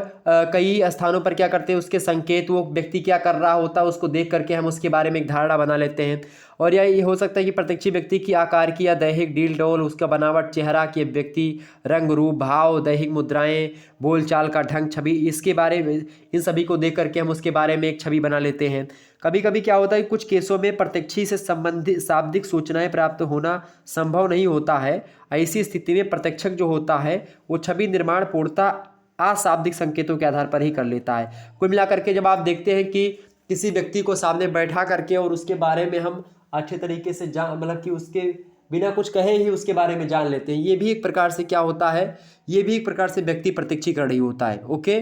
कई स्थानों पर क्या करते हैं, उसके संकेत, वो व्यक्ति क्या कर रहा होता है उसको देख करके हम उसके बारे में एक धारणा बना लेते हैं। और या ये हो सकता है कि प्रत्यक्षी व्यक्ति की आकार की या दैहिक डील डोल, उसका बनावट, चेहरा की व्यक्ति, रंग रूप भाव, दैहिक मुद्राएं, बोलचाल का ढंग, छवि, इसके बारे में, इन सभी को देख करके हम उसके बारे में एक छवि बना लेते हैं। कभी कभी क्या होता है कि कुछ केसों में प्रत्यक्षी से संबंधित शाब्दिक सूचनाएं प्राप्त होना संभव नहीं होता है। ऐसी स्थिति में प्रत्यक्षक जो होता है वो छवि निर्माण पूर्णतः अशाब्दिक संकेतों के आधार पर ही कर लेता है। कुल मिलाकर के जब आप देखते हैं कि किसी व्यक्ति को सामने बैठा करके और उसके बारे में हम अच्छे तरीके से जान मतलब कि उसके बिना कुछ कहे ही उसके बारे में जान लेते हैं, ये भी एक प्रकार से क्या होता है, ये भी एक प्रकार से व्यक्ति प्रत्यक्षीकरण ही होता है। ओके,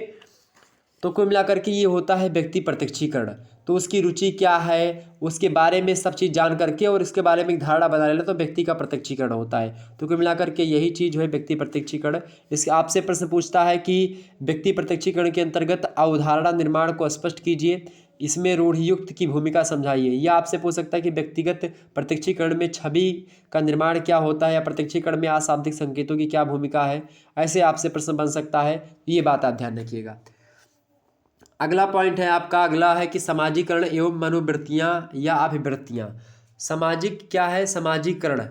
तो कुल मिलाकर के ये होता है व्यक्ति प्रत्यक्षीकरण। तो उसकी रुचि क्या है, उसके बारे में सब चीज़ जान करके और इसके बारे में एक धारणा बना लेना, तो व्यक्ति का प्रत्यक्षीकरण होता है। तो कुल मिलाकर के यही चीज़ जो है व्यक्ति प्रत्यक्षीकरण। इस आपसे प्रश्न पूछता है कि व्यक्ति प्रत्यक्षीकरण के अंतर्गत अवधारणा निर्माण को स्पष्ट कीजिए, इसमें रूढ़ियुक्त की भूमिका समझाइए। यह आपसे पूछ सकता है कि व्यक्तिगत प्रत्यक्षीकरण में छवि का निर्माण क्या होता है या प्रत्यक्षीकरण में अशाब्दिक संकेतों की क्या भूमिका है, ऐसे आपसे प्रश्न बन सकता है। ये बात आप ध्यान रखिएगा। अगला पॉइंट है आपका, अगला है कि सामाजिकरण एवं मनोवृत्तियाँ या अभिवृत्तियाँ। सामाजिक क्या है, समाजीकरण।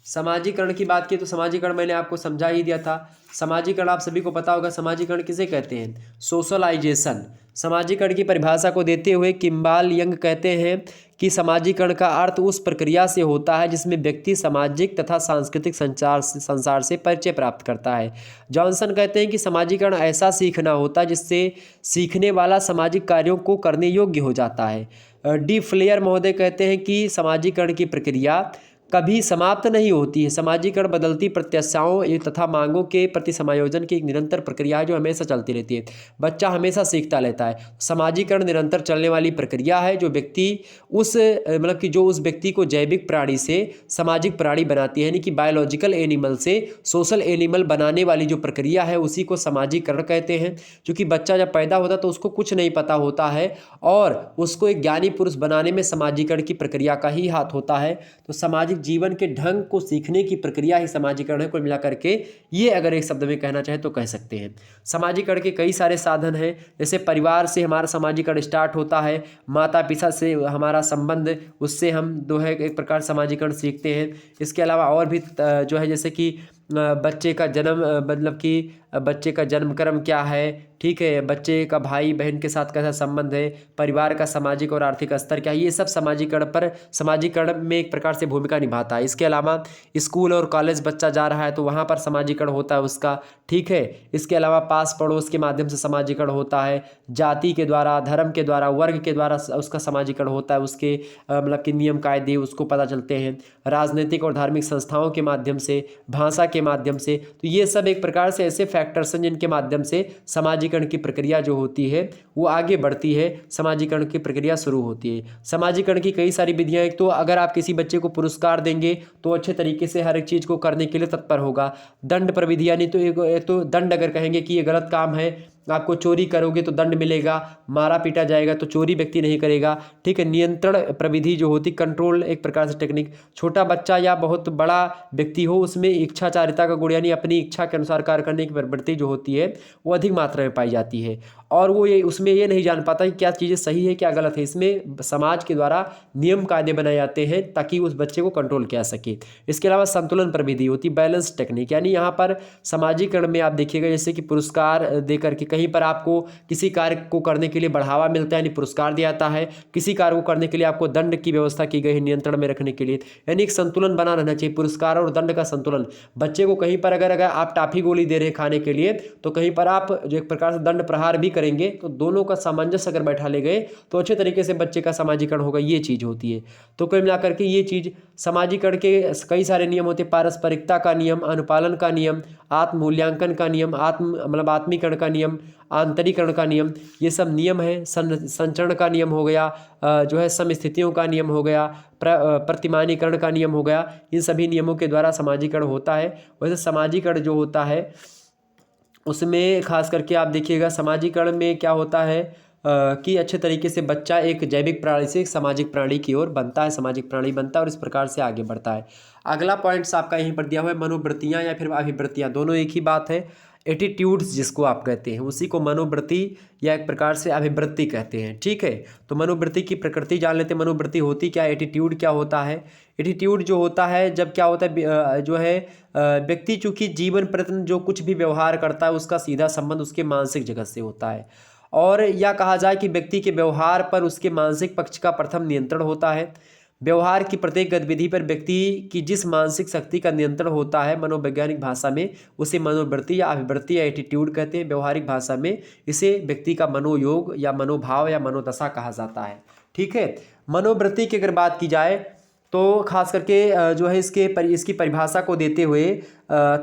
समाजीकरण की बात की तो समाजीकरण मैंने आपको समझा ही दिया था। समाजीकरण आप सभी को पता होगा, समाजीकरण किसे कहते हैं, सोशलाइजेशन। समाजीकरण की परिभाषा को देते हुए किम्बाल यंग कहते हैं कि समाजीकरण का अर्थ उस प्रक्रिया से होता है जिसमें व्यक्ति सामाजिक तथा सांस्कृतिक संसार से परिचय प्राप्त करता है। जॉनसन कहते हैं कि समाजीकरण ऐसा सीखना होता है जिससे सीखने वाला सामाजिक कार्यों को करने योग्य हो जाता है। डी फ्लेयर महोदय कहते हैं कि समाजीकरण की प्रक्रिया कभी समाप्त नहीं होती है। समाजीकरण बदलती प्रत्याशाओं तथा मांगों के प्रति समायोजन की एक निरंतर प्रक्रिया है जो हमेशा चलती रहती है। बच्चा हमेशा सीखता रहता है। समाजीकरण निरंतर चलने वाली प्रक्रिया है जो व्यक्ति उस मतलब कि जो उस व्यक्ति को जैविक प्राणी से सामाजिक प्राणी बनाती है, यानी कि बायोलॉजिकल एनिमल से सोशल एनिमल बनाने वाली जो प्रक्रिया है उसी को समाजीकरण कहते हैं। क्योंकि बच्चा जब पैदा होता है तो उसको कुछ नहीं पता होता है और उसको एक ज्ञानी पुरुष बनाने में समाजीकरण की प्रक्रिया का ही हाथ होता है। तो सामाजिक जीवन के ढंग को सीखने की प्रक्रिया ही समाजीकरण है। कुल मिलाकर के ये अगर एक शब्द में कहना चाहे तो कह सकते हैं। समाजीकरण के कई सारे साधन हैं, जैसे परिवार से हमारा समाजीकरण स्टार्ट होता है, माता पिता से हमारा संबंध, उससे हम जो है एक प्रकार समाजीकरण सीखते हैं। इसके अलावा और भी जो है जैसे कि बच्चे का जन्म मतलब कि बच्चे का जन्म क्रम क्या है, ठीक है, बच्चे का भाई बहन के साथ कैसा संबंध है, परिवार का सामाजिक और आर्थिक स्तर क्या है, ये सब समाजीकरण में एक प्रकार से भूमिका निभाता है। इसके अलावा स्कूल और कॉलेज बच्चा जा रहा है तो वहाँ पर समाजीकरण होता है उसका, ठीक है। इसके अलावा पास पड़ोस के माध्यम से समाजीकरण होता है, जाति के द्वारा, धर्म के द्वारा, वर्ग के द्वारा उसका समाजीकरण होता है, उसके मतलब कि नियम कायदे उसको पता चलते हैं, राजनीतिक और धार्मिक संस्थाओं के माध्यम से, भाषा के माध्यम से। तो ये सब एक प्रकार से ऐसे फैक्टर्स हैं जिनके माध्यम से समाजीकरण की प्रक्रिया जो होती है वो आगे बढ़ती है, समाजीकरण की प्रक्रिया शुरू होती है। समाजीकरण की कई सारी विधियां, एक तो अगर आप किसी बच्चे को पुरस्कार देंगे तो अच्छे तरीके से हर एक चीज़ को करने के लिए तत्पर होगा। दंड प्रविधि, यानी तो एक तो दंड अगर कहेंगे कि ये गलत काम है, आपको चोरी करोगे तो दंड मिलेगा, मारा पीटा जाएगा, तो चोरी व्यक्ति नहीं करेगा, ठीक है। नियंत्रण प्रविधि जो होती, कंट्रोल एक प्रकार से टेक्निक, छोटा बच्चा या बहुत बड़ा व्यक्ति हो उसमें इच्छाचारिता का गुण यानी अपनी इच्छा के अनुसार कार्य करने की प्रवृत्ति जो होती है वो अधिक मात्रा में पाई जाती है और वो ये उसमें ये नहीं जान पाता कि क्या चीज़ें सही है क्या गलत है। इसमें समाज के द्वारा नियम कायदे बनाए जाते हैं ताकि उस बच्चे को कंट्रोल किया सके। इसके अलावा संतुलन प्रविधि होती, बैलेंस टेक्निक, यानी यहाँ पर सामाजिकरण में आप देखिएगा जैसे कि पुरस्कार देकर के कहीं पर आपको किसी कार्य को करने के लिए बढ़ावा मिलता है यानी पुरस्कार दिया जाता है, किसी कार्य को करने के लिए आपको दंड की व्यवस्था की गई है नियंत्रण में रखने के लिए, यानी एक संतुलन बना रहना चाहिए, पुरस्कार और दंड का संतुलन। बच्चे को कहीं पर अगर आप टाफी गोली दे रहे हैं खाने के लिए तो कहीं पर आप जो एक प्रकार से दंड प्रहार भी करेंगे, तो दोनों का सामंजस्य अगर बैठा ले गए तो अच्छे तरीके से बच्चे का समाजीकरण होगा, ये चीज़ होती है। तो कुल मिलाकर के ये चीज़ समाजीकरण के कई सारे नियम होते हैं, पारस्परिकता का नियम, अनुपालन का नियम, आत्म मूल्यांकन का नियम, आत्मीकरण का नियम, आंतरीकरण का नियम, ये सब नियम है। संचरण का नियम हो गया, जो है समस्थितियों का नियम हो गया, प्रतिमानीकरण का नियम हो गया, इन सभी नियमों के द्वारा समाजीकरण होता है। वैसे समाजीकरण जो होता है उसमें खास करके आप देखिएगा समाजीकरण में क्या होता है कि अच्छे तरीके से बच्चा एक जैविक प्राणी से एक सामाजिक प्राणी की ओर बनता है, सामाजिक प्राणी बनता है और इस प्रकार से आगे बढ़ता है। अगला पॉइंट्स आपका यहीं पर दिया हुआ है, मनोवृत्तियाँ या फिर अभिवृत्तियाँ, दोनों एक ही बात है। एटीट्यूड्स जिसको आप कहते हैं उसी को मनोवृत्ति या एक प्रकार से अभिवृत्ति कहते हैं, ठीक है। तो मनोवृत्ति की प्रकृति जान लेते हैं, मनोवृत्ति होती क्या, एटीट्यूड क्या होता है। एटीट्यूड जो होता है जब क्या होता है जो है व्यक्ति चूंकि जीवन प्रति जो कुछ भी व्यवहार करता है उसका सीधा संबंध उसके मानसिक जगत से होता है, और या कहा जाए कि व्यक्ति के व्यवहार पर उसके मानसिक पक्ष का प्रथम नियंत्रण होता है। व्यवहार की प्रत्येक गतिविधि पर व्यक्ति की जिस मानसिक शक्ति का नियंत्रण होता है, मनोवैज्ञानिक भाषा में उसे मनोवृत्ति या अभिवृत्ति या एटीट्यूड कहते हैं। व्यवहारिक भाषा में इसे व्यक्ति का मनोयोग या मनोभाव या मनोदशा कहा जाता है। ठीक है। मनोवृत्ति की अगर बात की जाए तो खास करके जो है इसकी परिभाषा को देते हुए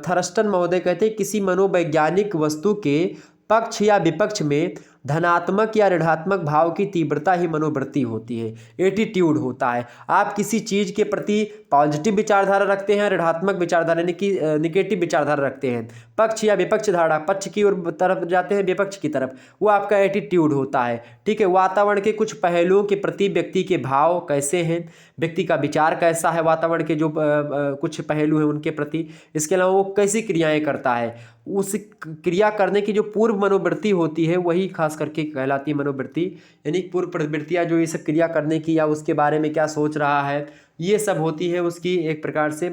थर्स्टन महोदय कहते हैं, किसी मनोवैज्ञानिक वस्तु के पक्ष या विपक्ष में धनात्मक या ऋणात्मक भाव की तीव्रता ही मनोवृत्ति होती है, एटीट्यूड होता है। आप किसी चीज़ के प्रति पॉजिटिव विचारधारा रखते हैं, ऋणात्मक विचारधारा यानी कि निगेटिव विचारधारा रखते हैं, पक्ष या विपक्ष धारणा, पक्ष की ओर तरफ जाते हैं विपक्ष की तरफ, वो आपका एटीट्यूड होता है। ठीक है। वातावरण के कुछ पहलुओं के प्रति व्यक्ति के भाव कैसे हैं, व्यक्ति का विचार कैसा है, वातावरण के जो कुछ पहलू हैं उनके प्रति, इसके अलावा वो कैसी क्रियाएं करता है, उस क्रिया करने की जो पूर्व मनोवृत्ति होती है वही खास करके कहलाती है मनोवृत्ति। यानी पूर्व प्रवृत्तियाँ जो ये सब क्रिया करने की या उसके बारे में क्या सोच रहा है, ये सब होती है उसकी एक प्रकार से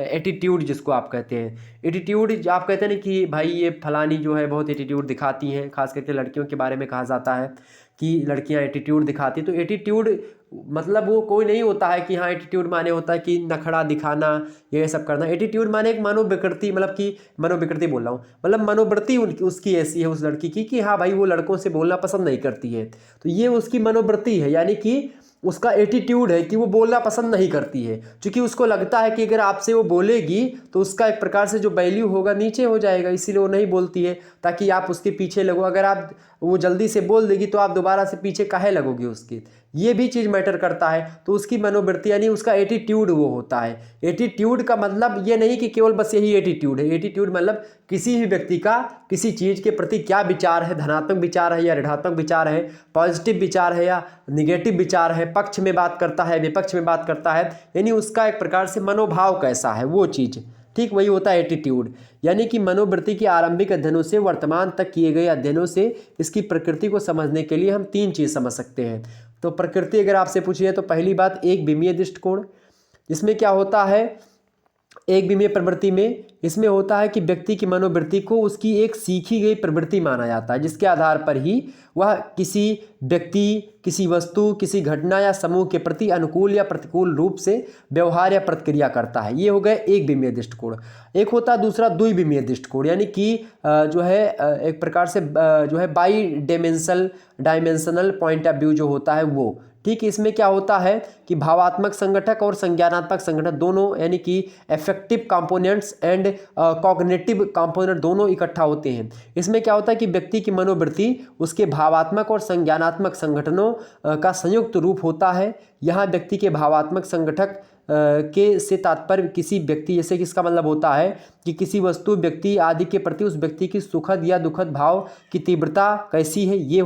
एटीट्यूड जिसको आप कहते हैं। एटीट्यूड आप कहते हैं ना कि भाई ये फलानी जो है बहुत एटीट्यूड दिखाती हैं, खास करके लड़कियों के बारे में कहा जाता है कि लड़कियां एटीट्यूड दिखाती। तो एटीट्यूड मतलब वो कोई नहीं होता है कि हाँ एटीट्यूड माने होता है कि नखड़ा दिखाना ये सब करना। एटीट्यूड माने एक मनोविकृति, मतलब कि मनोविकृति बोल रहा हूँ, मतलब मनोवृत्ति उसकी ऐसी है उस लड़की की कि हाँ भाई वो लड़कों से बोलना पसंद नहीं करती है, तो ये उसकी मनोवृत्ति है, यानी कि उसका एटीट्यूड है कि वो बोलना पसंद नहीं करती है, क्योंकि उसको लगता है कि अगर आपसे वो बोलेगी तो उसका एक प्रकार से जो वैल्यू होगा नीचे हो जाएगा, इसीलिए वो नहीं बोलती है ताकि आप उसके पीछे लगो। अगर आप वो जल्दी से बोल देगी तो आप दोबारा से पीछे काहे लगोगे उसके, ये भी चीज़ मैटर करता है। तो उसकी मनोवृत्ति यानी उसका एटीट्यूड वो होता है। एटीट्यूड का मतलब ये नहीं कि केवल बस यही एटीट्यूड है, एटीट्यूड मतलब किसी भी व्यक्ति का किसी चीज़ के प्रति क्या विचार है, धनात्मक विचार है या ऋणात्मक विचार है, पॉजिटिव विचार है या निगेटिव विचार है, पक्ष में बात करता है विपक्ष में बात करता है, यानी उसका एक प्रकार से मनोभाव कैसा है वो चीज़। ठीक, वही होता है एटीट्यूड। यानी कि मनोवृत्ति के आरंभिक अध्ययनों से वर्तमान तक किए गए अध्ययनों से इसकी प्रकृति को समझने के लिए हम तीन चीज़ समझ सकते हैं। तो प्रकृति अगर आपसे पूछिए तो पहली बात एक विमीय दृष्टिकोण, इसमें क्या होता है, एक विमीय प्रवृत्ति में इसमें होता है कि व्यक्ति की मनोवृत्ति को उसकी एक सीखी गई प्रवृत्ति माना जाता है, जिसके आधार पर ही वह किसी व्यक्ति, किसी वस्तु, किसी घटना या समूह के प्रति अनुकूल या प्रतिकूल रूप से व्यवहार या प्रतिक्रिया करता है। ये हो गए एक विमीय दृष्टिकोण। एक होता है दूसरा द्विविमीय दृष्टिकोण, यानी कि जो है एक प्रकार से जो है by dimensional point of view जो होता है वो। ठीक, इसमें क्या होता है कि भावात्मक संगठक और संज्ञानात्मक संगठक दोनों, यानी कि affective components and cognitive component दोनों इकट्ठा होते हैं। इसमें क्या होता है कि व्यक्ति की मनोवृत्ति उसके भावात्मक और संज्ञानात्मक संगठनों का संयुक्त रूप होता है। यहाँ व्यक्ति के भावात्मक संगठक के से तात्पर्य किसी व्यक्ति, जैसे कि इसका मतलब होता है कि किसी वस्तु, व्यक्ति आदि के प्रति उस व्यक्ति की सुखद या दुखद भाव की तीव्रता कैसी है, ये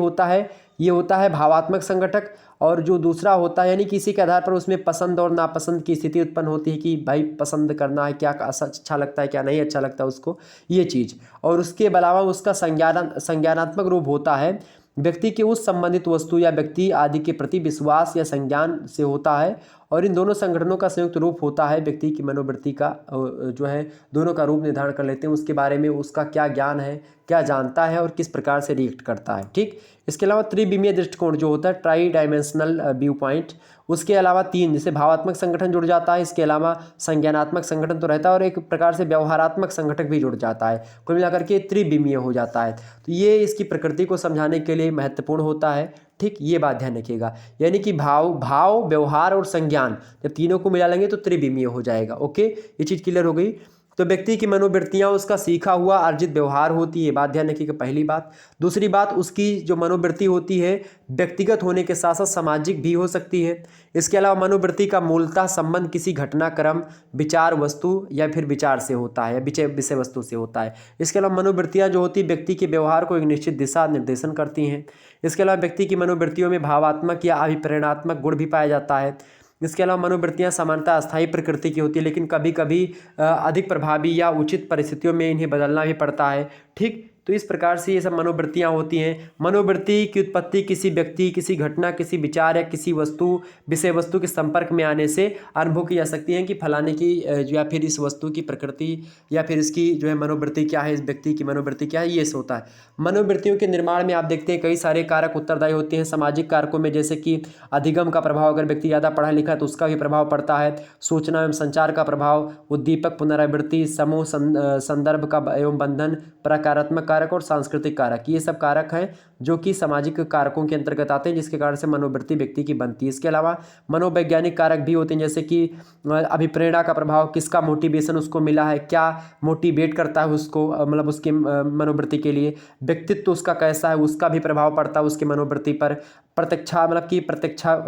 होता है भावात्मक संगठक। और जो दूसरा होता है यानी किसी के आधार पर उसमें पसंद और नापसंद की स्थिति उत्पन्न होती है कि भाई पसंद करना है, क्या अच्छा लगता है क्या नहीं अच्छा लगता है उसको, ये चीज़। और उसके अलावा उसका संज्ञानात्मक रूप होता है, व्यक्ति के उस संबंधित वस्तु या व्यक्ति आदि के प्रति विश्वास या संज्ञान से होता है। और इन दोनों संगठनों का संयुक्त रूप होता है व्यक्ति की मनोवृत्ति का, जो है दोनों का रूप निर्धारण कर लेते हैं, उसके बारे में उसका क्या ज्ञान है, क्या जानता है और किस प्रकार से रिएक्ट करता है। ठीक, इसके अलावा त्रिविमीय दृष्टिकोण जो होता है, ट्राई डायमेंशनल व्यू पॉइंट, उसके अलावा तीन, जैसे भावात्मक संगठन जुड़ जाता है, इसके अलावा संज्ञानात्मक संगठन तो रहता है और एक प्रकार से व्यवहारात्मक संगठक भी जुड़ जाता है, कुल मिलाकर के त्रिविमीय हो जाता है। तो ये इसकी प्रकृति को समझाने के लिए महत्वपूर्ण होता है। ठीक, ये बात ध्यान रखिएगा, यानी कि भाव व्यवहार और संज्ञान जब तीनों को मिला लेंगे तो त्रिविमीय हो जाएगा। ओके, ये चीज़ क्लियर हो गई। तो व्यक्ति की मनोवृत्तियाँ उसका सीखा हुआ अर्जित व्यवहार होती है, बात ध्यान रखिएगा पहली बात। दूसरी बात, उसकी जो मनोवृत्ति होती है व्यक्तिगत होने के साथ साथ सामाजिक भी हो सकती है। इसके अलावा मनोवृत्ति का मूलतः संबंध किसी घटनाक्रम, विचार वस्तु या फिर विचार से होता है या विषय वस्तु से होता है। इसके अलावा मनोवृत्तियाँ जो होती है व्यक्ति के व्यवहार को एक निश्चित दिशा निर्देशन करती हैं। इसके अलावा व्यक्ति की मनोवृत्तियों में भावात्मक या अभिप्रेरणात्मक गुण भी पाया जाता है। इसके अलावा मनोवृत्तियाँ सामान्यतः अस्थायी प्रकृति की होती है, लेकिन कभी कभी अधिक प्रभावी या उचित परिस्थितियों में इन्हें बदलना भी पड़ता है। ठीक, तो इस प्रकार से ये सब मनोवृत्तियाँ होती हैं। मनोवृत्ति की उत्पत्ति किसी व्यक्ति, किसी घटना, किसी विचार या किसी वस्तु, विषय वस्तु के संपर्क में आने से अनुभव की जा सकती है कि फलाने की या फिर इस वस्तु की प्रकृति या फिर इसकी जो है मनोवृत्ति क्या है, इस व्यक्ति की मनोवृत्ति क्या है, ये से होता है। मनोवृत्तियों के निर्माण में आप देखते हैं कई सारे कारक उत्तरदायी होते हैं। सामाजिक कारकों में जैसे कि अधिगम का प्रभाव, अगर व्यक्ति ज़्यादा पढ़ा लिखा है तो उसका भी प्रभाव पड़ता है। सूचना एवं संचार का प्रभाव, उद्दीपक, पुनरावृत्ति, समूह, संदर्भ का एवं बंधन, प्रकारात्मक कारक और सांस्कृतिक कारक, ये सब कारक हैं जो कि सामाजिक कारकों के अंतर्गत आते हैं, जिसके कारण से मनोवृत्ति व्यक्ति की बनती है। इसके अलावा मनोवैज्ञानिक कारक भी होते हैं, जैसे कि अभिप्रेरणा का प्रभाव, किसका मोटिवेशन उसको मिला है, क्या मोटिवेट करता है उसको, मतलब उसकी मनोवृत्ति के लिए, व्यक्तित्व उसका कैसा है, उसका भी प्रभाव पड़ता है उसकी मनोवृत्ति पर।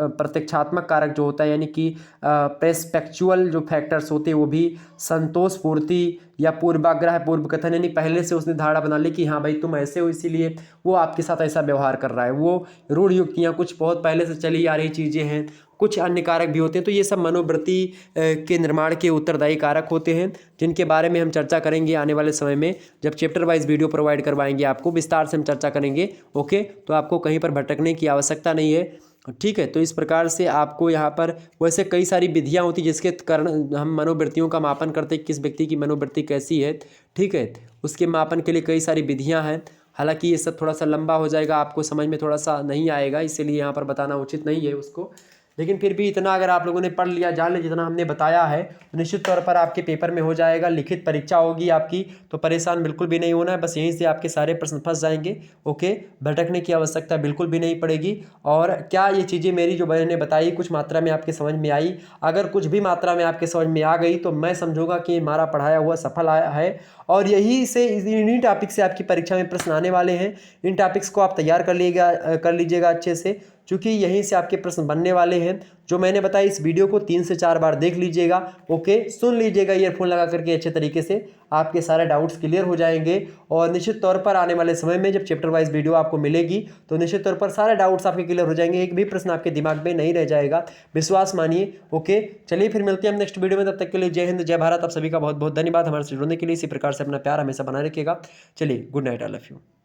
प्रत्यक्षात्मक कारक जो होता है, यानी कि पर्सपेक्चुअल जो फैक्टर्स होते हैं वो भी, संतोष पूर्ति या पूर्वाग्रह, पूर्व कथन, यानी पहले से उसने धारणा बना ली कि हाँ भाई तुम ऐसे हो इसीलिए वो आपके साथ ऐसा व्यवहार कर रहा है, वो रूढ़ युक्तियाँ कुछ बहुत पहले से चली आ रही चीज़ें हैं। कुछ अन्य कारक भी होते हैं। तो ये सब मनोवृत्ति के निर्माण के उत्तरदायी कारक होते हैं, जिनके बारे में हम चर्चा करेंगे आने वाले समय में, जब चैप्टर वाइज वीडियो प्रोवाइड करवाएंगे आपको, विस्तार से हम चर्चा करेंगे। ओके, तो आपको कहीं पर भटकने की आवश्यकता नहीं है, ठीक है। तो इस प्रकार से आपको यहाँ पर वैसे कई सारी विधियाँ होती जिसके कारण हम मनोवृत्तियों का मापन करते हैं, किस व्यक्ति की मनोवृत्ति कैसी है, ठीक है। उसके मापन के लिए कई सारी विधियाँ हैं। हालांकि ये सब थोड़ा सा लंबा हो जाएगा, आपको समझ में थोड़ा सा नहीं आएगा, इसीलिए यहाँ पर बताना उचित नहीं है उसको। लेकिन फिर भी इतना अगर आप लोगों ने पढ़ लिया, जान लिया जितना हमने बताया है, तो निश्चित तौर पर आपके पेपर में हो जाएगा। लिखित परीक्षा होगी आपकी, तो परेशान बिल्कुल भी नहीं होना है, बस यहीं से आपके सारे प्रश्न फंस जाएंगे। ओके, भटकने की आवश्यकता बिल्कुल भी नहीं पड़ेगी। और क्या ये चीज़ें मेरी जो मैंने बताई कुछ मात्रा में आपके समझ में आई? अगर कुछ भी मात्रा में आपके समझ में आ गई तो मैं समझूंगा कि हमारा पढ़ाया हुआ सफल आया है, और यही से इन्हीं टॉपिक से आपकी परीक्षा में प्रश्न आने वाले हैं। इन टॉपिक्स को आप तैयार कर लीजिएगा अच्छे से, क्योंकि यहीं से आपके प्रश्न बनने वाले हैं। जो मैंने बताया इस वीडियो को 3 से 4 बार देख लीजिएगा। ओके, सुन लीजिएगा ईयरफोन लगा करके अच्छे तरीके से, आपके सारे डाउट्स क्लियर हो जाएंगे। और निश्चित तौर पर आने वाले समय में जब चैप्टर वाइज वीडियो आपको मिलेगी तो निश्चित तौर पर सारे डाउट्स आपके क्लियर हो जाएंगे, एक भी प्रश्न आपके दिमाग में नहीं रह जाएगा, विश्वास मानिए। ओके, चलिए फिर मिलते हैं हम नेक्स्ट वीडियो में, तब तक के लिए जय हिंद, जय भारत। आप सभी का बहुत बहुत धन्यवाद हमारे से जुड़ने के लिए। इसी प्रकार से अपना प्यार हमेशा बनाए रखिएगा। चलिए, good night, I love you.